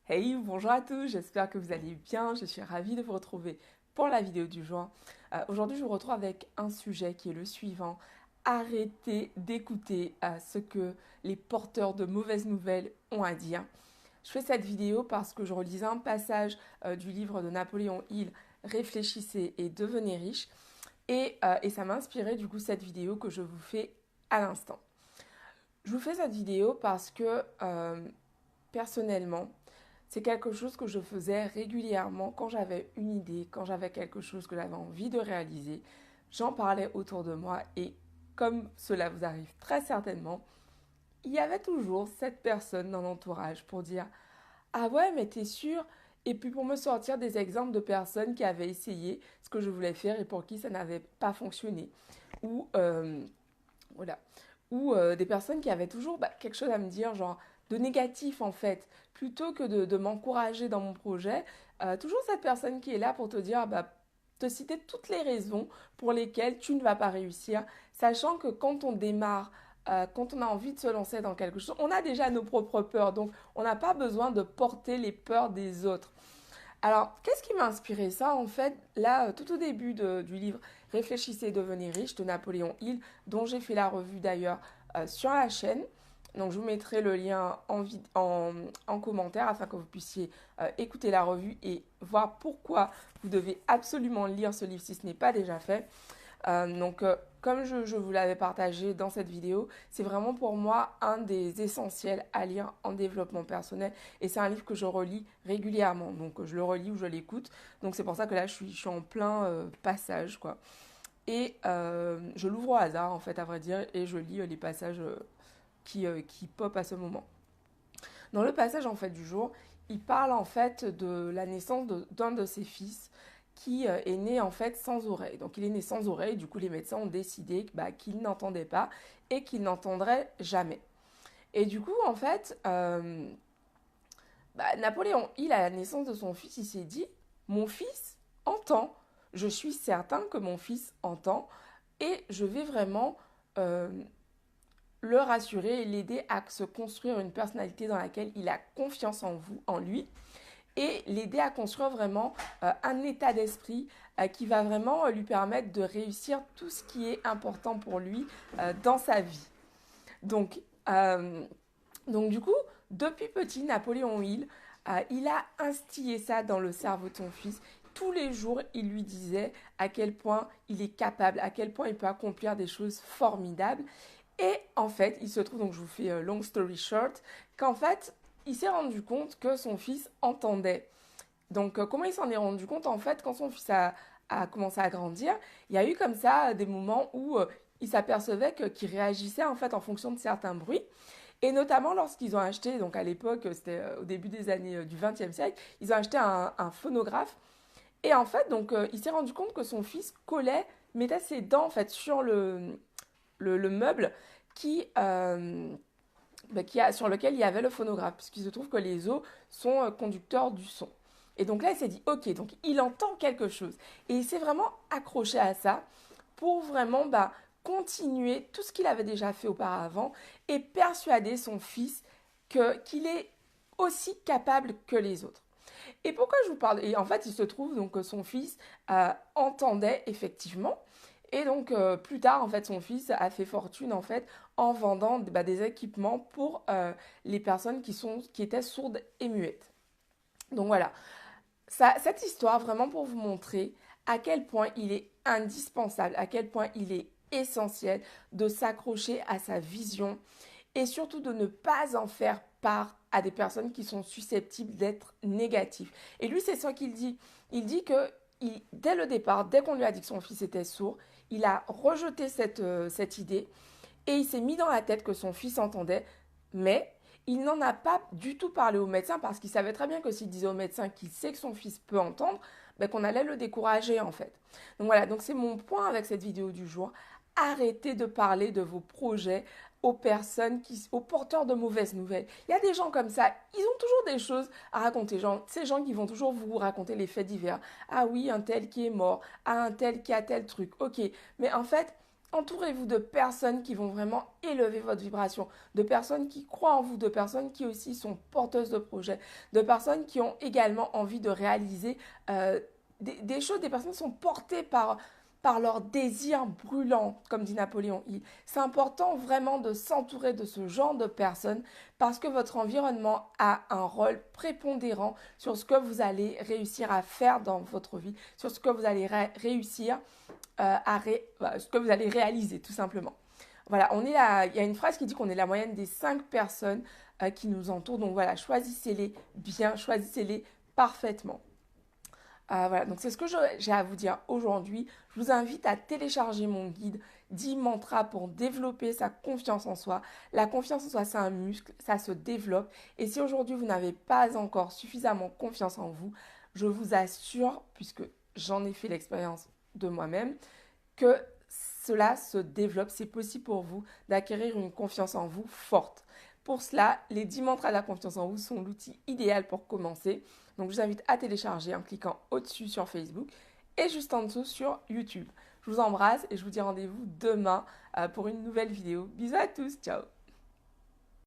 Hey, bonjour à tous, j'espère que vous allez bien. Je suis ravie de vous retrouver pour la vidéo du jour. Aujourd'hui, je vous retrouve avec un sujet qui est le suivant. Arrêtez d'écouter ce que les porteurs de mauvaises nouvelles ont à dire. Je fais cette vidéo parce que je relisais un passage du livre de Napoléon Hill, Réfléchissez et devenez riche. Et ça m'a inspiré du coup cette vidéo que je vous fais à l'instant. Je vous fais cette vidéo parce que personnellement, c'est quelque chose que je faisais régulièrement quand j'avais une idée, quand j'avais quelque chose que j'avais envie de réaliser. J'en parlais autour de moi et comme cela vous arrive très certainement, il y avait toujours cette personne dans l'entourage pour dire ah ouais, mais t'es sûr? Et puis pour me sortir des exemples de personnes qui avaient essayé ce que je voulais faire et pour qui ça n'avait pas fonctionné. Ou voilà. Ou des personnes qui avaient toujours quelque chose à me dire, genre de négatif en fait, plutôt que de m'encourager dans mon projet. Toujours cette personne qui est là pour te dire, te citer toutes les raisons pour lesquelles tu ne vas pas réussir, sachant que quand on démarre, quand on a envie de se lancer dans quelque chose, on a déjà nos propres peurs, donc on n'a pas besoin de porter les peurs des autres. Alors, qu'est-ce qui m'a inspiré ça en fait? Là, tout au début du livre Réfléchissez et devenez riche de Napoléon Hill, dont j'ai fait la revue d'ailleurs sur la chaîne. Donc, je vous mettrai le lien en commentaire afin que vous puissiez écouter la revue et voir pourquoi vous devez absolument lire ce livre si ce n'est pas déjà fait. Comme je vous l'avais partagé dans cette vidéo, c'est vraiment pour moi un des essentiels à lire en développement personnel. Et c'est un livre que je relis régulièrement. Donc, je le relis ou je l'écoute. Donc, c'est pour ça que là, je suis en plein passage, quoi. Et je l'ouvre au hasard, en fait, à vrai dire, et je lis les passages qui pop à ce moment. Dans le passage, en fait, du jour, il parle, en fait, de la naissance d'un de ses fils qui est né en fait sans oreille. Donc il est né sans oreille, du coup les médecins ont décidé qu'il n'entendait pas et qu'il n'entendrait jamais. Et du coup en fait, Napoléon Hill à la naissance de son fils, il s'est dit, mon fils entend, je suis certain que mon fils entend et je vais vraiment euh, le rassurer et l'aider à se construire une personnalité dans laquelle il a confiance en lui et l'aider à construire vraiment un état d'esprit qui va vraiment lui permettre de réussir tout ce qui est important pour lui dans sa vie. Donc, euh, donc du coup, depuis petit, Napoléon Hill, il a instillé ça dans le cerveau de son fils. Tous les jours, il lui disait à quel point il est capable, à quel point il peut accomplir des choses formidables. Et en fait, il se trouve, donc je vous fais long story short, qu'en fait, il s'est rendu compte que son fils entendait. Donc, comment il s'en est rendu compte? En fait, quand son fils a commencé à grandir, il y a eu comme ça des moments où il s'apercevait qu'il réagissait en fait en fonction de certains bruits. Et notamment lorsqu'ils ont acheté, donc à l'époque, c'était au début des années du XXe siècle, ils ont acheté un phonographe. Et en fait, donc, il s'est rendu compte que son fils collait, mettait ses dents en fait sur le meuble qui, sur lequel il y avait le phonographe, puisqu'il se trouve que les os sont conducteurs du son. Et donc là, il s'est dit, ok, donc il entend quelque chose. Et il s'est vraiment accroché à ça pour vraiment continuer tout ce qu'il avait déjà fait auparavant et persuader son fils qu'il est aussi capable que les autres. Et pourquoi je vous parle? Et en fait, il se trouve donc que son fils entendait effectivement. Et donc plus tard, en fait, son fils a fait fortune en fait en vendant des équipements pour les personnes qui étaient sourdes et muettes. Donc voilà, cette histoire vraiment pour vous montrer à quel point il est indispensable, à quel point il est essentiel de s'accrocher à sa vision et surtout de ne pas en faire part à des personnes qui sont susceptibles d'être négatives. Et lui, c'est ça qu'il dit. Il dit que dès le départ, dès qu'on lui a dit que son fils était sourd, il a rejeté cette idée et il s'est mis dans la tête que son fils entendait, mais il n'en a pas du tout parlé au médecin parce qu'il savait très bien que s'il disait au médecin qu'il sait que son fils peut entendre, qu'on allait le décourager en fait. Donc voilà, donc c'est mon point avec cette vidéo du jour. Arrêtez de parler de vos projets aux porteurs de mauvaises nouvelles. Il y a des gens comme ça, ils ont toujours des choses à raconter. Genre, ces gens qui vont toujours vous raconter les faits divers. Ah oui, un tel qui est mort, ah un tel qui a tel truc. Ok, mais en fait, entourez-vous de personnes qui vont vraiment élever votre vibration, de personnes qui croient en vous, de personnes qui aussi sont porteuses de projets, de personnes qui ont également envie de réaliser des choses, des personnes qui sont portées par leur désir brûlant, comme dit Napoléon Hill. C'est important vraiment de s'entourer de ce genre de personnes parce que votre environnement a un rôle prépondérant sur ce que vous allez réussir à faire dans votre vie, sur ce que vous allez réussir ce que vous allez réaliser tout simplement. Voilà, il y a une phrase qui dit qu'on est la moyenne des 5 personnes qui nous entourent. Donc voilà, choisissez-les bien, choisissez-les parfaitement. Voilà, donc c'est ce que j'ai à vous dire aujourd'hui. Je vous invite à télécharger mon guide 10 mantras pour développer sa confiance en soi. La confiance en soi, c'est un muscle, ça se développe. Et si aujourd'hui vous n'avez pas encore suffisamment confiance en vous, je vous assure, puisque j'en ai fait l'expérience de moi-même, que cela se développe. C'est possible pour vous d'acquérir une confiance en vous forte. Pour cela, les 10 mantras de la confiance en vous sont l'outil idéal pour commencer. Donc, je vous invite à télécharger en cliquant au-dessus sur Facebook et juste en dessous sur YouTube. Je vous embrasse et je vous dis rendez-vous demain pour une nouvelle vidéo. Bisous à tous, ciao!